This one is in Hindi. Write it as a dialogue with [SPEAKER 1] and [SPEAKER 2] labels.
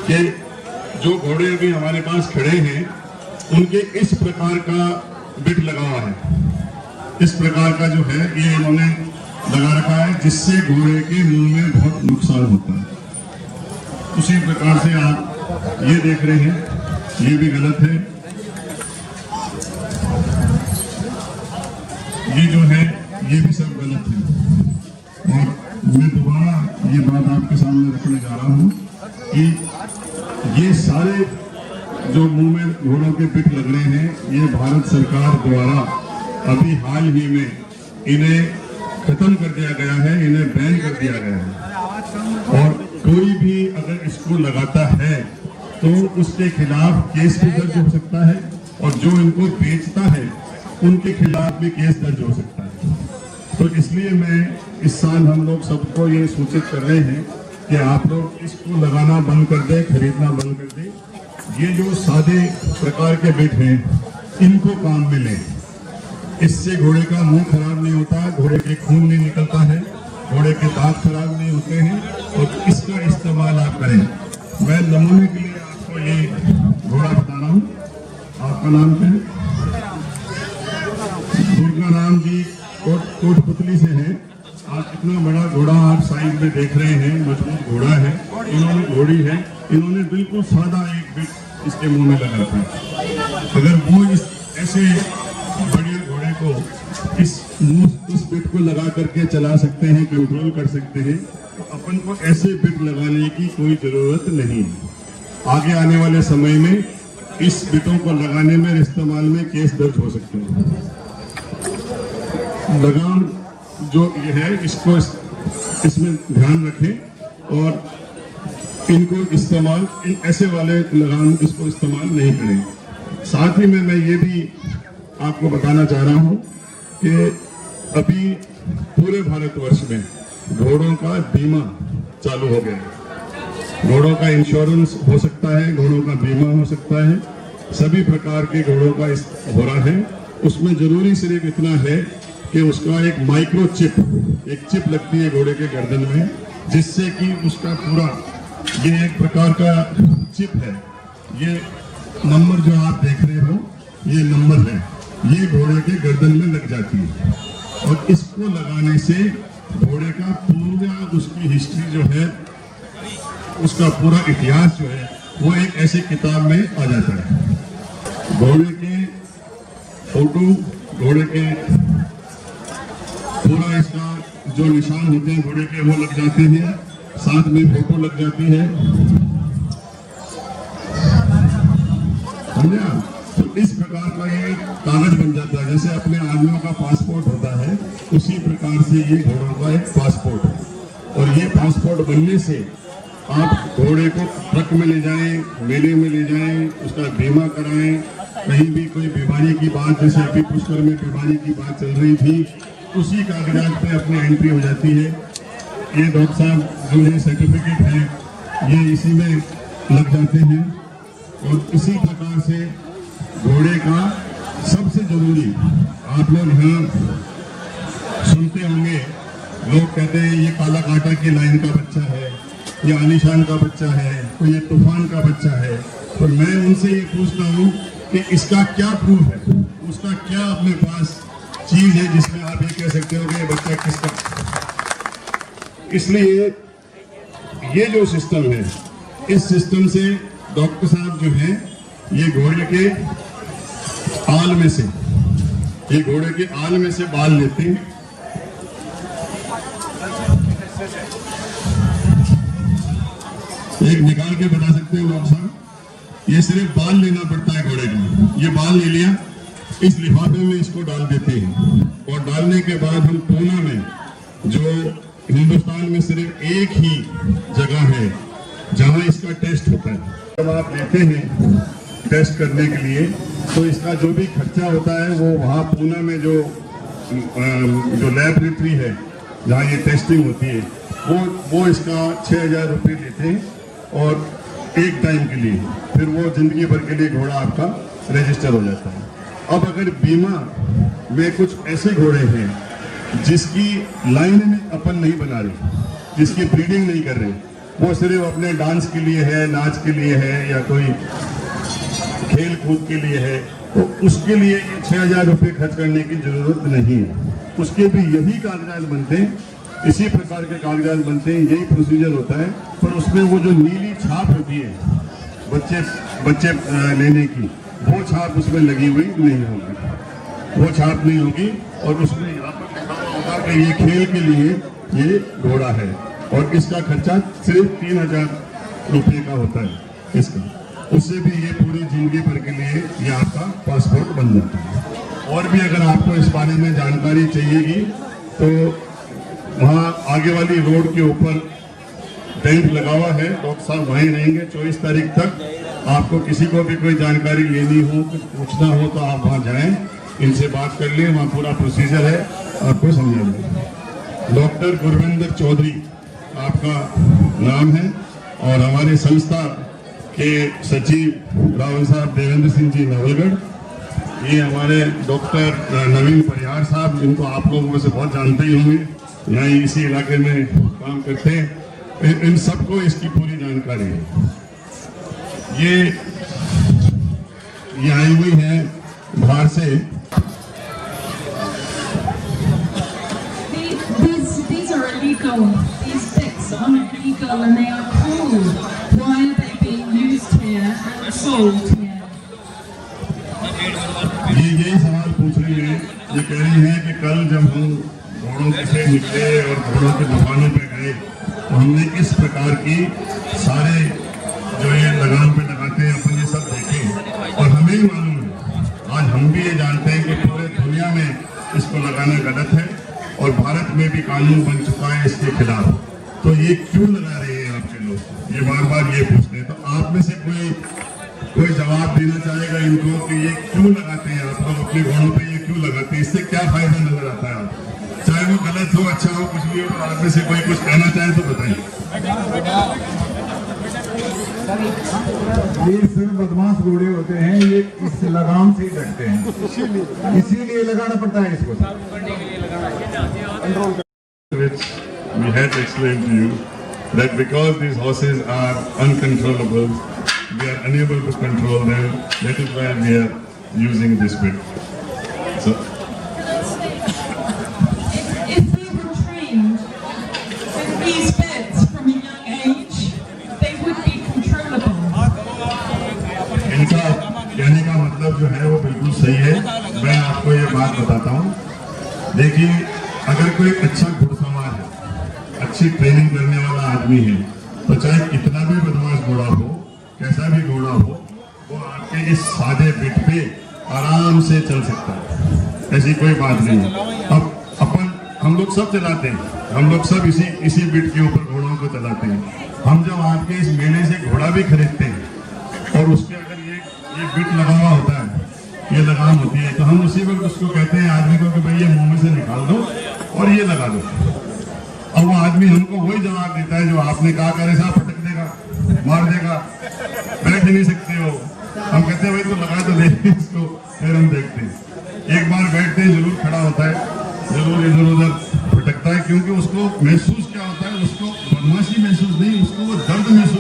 [SPEAKER 1] कि जो घोड़े अभी हमारे पास खड़े हैं उनके इस प्रकार का बिट लगा हुआ है, इस प्रकार का जो है ये इन्होंने लगा रखा है, जिससे घोड़े के मुंह में बहुत नुकसान होता है। उसी प्रकार से आप ये देख रहे हैं, ये भी गलत है। ये जो है ये भी सब गलत है। और मैं दोबारा ये बात आपके सामने रखने जा रहा हूँ कि ये सारे जो मुंह में घोड़ों के पिट लग रहे हैं, ये भारत सरकार द्वारा अभी हाल ही में इन्हें खत्म कर दिया गया है, इन्हें बैन कर दिया गया है। और कोई भी अगर इसको लगाता है तो उसके खिलाफ केस भी दर्ज हो सकता है, और जो इनको बेचता है उनके खिलाफ भी केस दर्ज हो सकता है। तो इसलिए मैं इस साल हम लोग सबको ये सूचित कर रहे हैं कि आप लोग इसको लगाना बंद कर दें, खरीदना बंद कर दें। ये जो सादे प्रकार के बिट हैं इनको काम में लें, इससे घोड़े का मुंह खराब नहीं होता, घोड़े के खून नहीं निकलता है, घोड़े के दांत खराब नहीं होते हैं, और इसका इस्तेमाल आप करें। मैं नमूने के लिए आपको ये घोड़ा बता रहा हूँ। आपका नाम क्या है? दुर्गा राम जी कोटपुतली से है। आप इतना बड़ा घोड़ा आप साइड में देख रहे हैं, मजबूत घोड़ा है, इन्होंने घोड़ी है, इन्होंने बिल्कुल सादा एक बिट इसके मुंह में लगा रखा है। अगर वो इस ऐसे बढ़िया घोड़े को इस बिट को लगा करके चला सकते हैं, कंट्रोल कर सकते हैं, तो अपन को ऐसे बिट लगाने की कोई जरूरत नहीं है। आगे आने वाले समय में इस बिटों को लगाने में, इस्तेमाल में केस दर्ज हो सकते हैं। लगाम जो ये है इसको इसमें ध्यान रखें, और इनको इस्तेमाल ऐसे वाले लगाम इसको इस्तेमाल नहीं करें। साथ ही में मैं ये भी आपको बताना चाह रहा हूँ कि अभी पूरे भारतवर्ष में घोड़ों का बीमा चालू हो गया है। घोड़ों का इंश्योरेंस हो सकता है, घोड़ों का बीमा हो सकता है, सभी प्रकार के घोड़ों का हो रहा है। उसमें जरूरी सिर्फ इतना है कि उसका एक माइक्रो चिप, एक चिप लगती है घोड़े के गर्दन में, जिससे कि उसका पूरा ये एक प्रकार का चिप है। ये नंबर जो आप देख रहे हो, ये नंबर है, ये घोड़े के गर्दन में लग जाती है, और इसको लगाने से घोड़े का पूरा उसकी हिस्ट्री जो है, उसका पूरा इतिहास जो है वो एक ऐसी किताब में आ जाता है। घोड़े के फोटो, घोड़े के पूरा इसका जो निशान होते हैं घोड़े के वो लग जाते हैं, साथ में फोटो लग जाती है। समझा? तो इस प्रकार का ये कागज बन जाता है, जैसे अपने आदमियों का पासपोर्ट होता है, उसी प्रकार से ये घोड़ों का एक पासपोर्ट है। और ये पासपोर्ट बनने से आप घोड़े को ट्रक में ले जाएं, मेले में ले जाएं, उसका बीमा कराएं, कहीं भी कोई बीमारी की बात, जैसे अभी पुष्कर में बीमारी की बात चल रही थी, उसी कागजात पे अपनी एंट्री हो जाती है। ये डॉक्टर साहब जो ये सर्टिफिकेट है ये इसी में लग जाते हैं। और इसी प्रकार से घोड़े का सबसे जरूरी, आप लोग यहाँ सुनते होंगे, लोग कहते हैं ये काला कांटा की लाइन का बच्चा है, ये आलीशान का बच्चा है, तो ये तूफान का बच्चा है। तो मैं उनसे ये पूछता हूँ कि इसका क्या प्रूफ है, उसका क्या अपने पास चीज है जिसमें आप ये कह सकते हो कि ये बच्चा किसका। इसलिए ये जो सिस्टम है, इस सिस्टम से डॉक्टर साहब जो है ये घोड़े के आल में से, ये घोड़े के आल में से बाल लेते हैं, एक निकाल के बता सकते हो डॉक्टर साहब, ये सिर्फ बाल लेना पड़ता है घोड़े का। ये बाल ले लिया, इस लिफाफे में इसको डाल देते हैं, और डालने के बाद हम पूना में, जो हिंदुस्तान में सिर्फ एक ही जगह है जहां इसका टेस्ट होता है, जब आप लेते हैं टेस्ट करने के लिए, तो इसका जो भी खर्चा होता है वो वहाँ पूना में जो लैबोरेटरी है जहाँ ये टेस्टिंग होती है, वो इसका 6,000 रुपये लेते हैं, और एक टाइम के लिए, फिर वो जिंदगी भर के लिए घोड़ा आपका रजिस्टर हो जाता है। अब अगर बीमा में कुछ ऐसे घोड़े हैं जिसकी लाइन में अपन नहीं बना रहे, जिसकी ब्रीडिंग नहीं कर रहे, वो सिर्फ अपने डांस के लिए है, नाच के लिए है या कोई खेल कूद के लिए है, तो उसके लिए 6,000 रुपये खर्च करने की जरूरत नहीं है। उसके भी यही कागजात बनते हैं, इसी प्रकार के कागजात बनते हैं, यही प्रोसीजर होता है। पर उसमें वो जो नीली छाप होती है बच्चे लेने की, वो छाप उसमें लगी हुई नहीं होगी, वो छाप नहीं होगी। और उसमें यहाँ पर लिखा हुआ होगा कि ये खेल के लिए ये घोड़ा है और इसका खर्चा सिर्फ 3,000 रुपये का होता है इसका। उससे भी ये पूरी जिंदगी भर के लिए ये आपका पासपोर्ट बन जाता है। और भी अगर आपको इस बारे में जानकारी चाहिएगी तो वहाँ आगे वाली रोड के ऊपर टेंट लगा हुआ है, डॉक्टर साहब वहीं रहेंगे 24 तारीख तक। आपको किसी को भी कोई जानकारी लेनी हो, कुछ पूछना हो तो आप वहाँ जाएं, इनसे बात कर लें, वहाँ पूरा प्रोसीजर है, आपको समझाएंगे। डॉक्टर गुरविंदर चौधरी आपका नाम है और हमारी संस्था के सचिव रावल साहब देवेंद्र सिंह जी नवलगढ़, ये हमारे डॉक्टर नवीन परिहार साहब, जिनको आप लोग में से बहुत जानते ही होंगे, यहाँ इसी इलाके में काम करते हैं। इन सबको इसकी पूरी जानकारी है। ये आई हुई है बाहर से।
[SPEAKER 2] These are illegal. These bits are illegal and they are cruel. Why are they being used here and sold here?
[SPEAKER 1] ये यही सवाल पूछ रही है। ये कह रही है कि कल जब हम घोड़ों से निकले और घोड़ों के दुकानों पे गए तो हमने इस प्रकार की सारे जो ये लगाम पे लगाते हैं अपन ये सब देखे और हमें ही मालूम है, आज हम भी ये जानते हैं कि पूरे दुनिया में इसको लगाना गलत है और भारत में भी कानून बन चुका है इसके खिलाफ। तो ये क्यों लगा रहे हैं आपके लोग, ये बार बार ये पूछते हैं। तो आप में से कोई जवाब देना चाहेगा इनको कि ये क्यों लगाते हैं आप लोग अपने घोड़ों पे, ये क्यों लगाते हैं, इससे क्या फायदा नजर आता है आपको? चाहे वो गलत हो, अच्छा हो, कुछ भी हो, तो आप में से कोई कुछ कहना चाहे तो बताइए।
[SPEAKER 3] ये सिर्फ बदमाश घोड़े होते हैं, ये इस लगाम से ही डरते हैं, इसीलिए लगाना पड़ता है इसको।
[SPEAKER 1] We had to explain to you that because these horses are uncontrollable, we are unable to control them. That is why we are using this bit. So,
[SPEAKER 2] If we were trained with these bits from a young age, they would be controllable.
[SPEAKER 1] इनका कहने का मतलब जो है वो बिल्कुल सही है। मैं आपको ये बात बताता हूँ। देखिए, अगर कोई अच्छा घुड़सवार है, अच्छी ट्रेनिंग करने वाला आदमी है, तो चाहे कितना भी बदमाश घोड़ा हो, कैसा भी घोड़ा हो, वो आपके इस सादे बिट पे आराम से चल सकता है, ऐसी कोई बात नहीं है। अब हम लोग सब चलाते हैं, हम लोग सब इसी बिट के ऊपर घोड़ों को चलाते हैं। हम जब आपके इस मेले से घोड़ा भी खरीदते हैं और उसके अगर ये बिट लगा हुआ होता है, ये लगाम होती है, तो हम उसी वक्त उसको कहते हैं आदमी को कि भाई ये मुंह में से निकाल दो और ये लगा दो। और वो आदमी हमको वही जवाब देता है जो आपने कहा, करे साहब पटक देगा, मार देगा, बैठ नहीं सकते हो। हम कहते हैं भाई तो लगा तो दे इसको, फिर हम देखते हैं। एक बार बैठते हैं, जरूर खड़ा होता है, जरूर इधर उधर भटकता है, क्योंकि उसको महसूस क्या होता है, उसको बदमाशी महसूस नहीं, उसको वो दर्द महसूस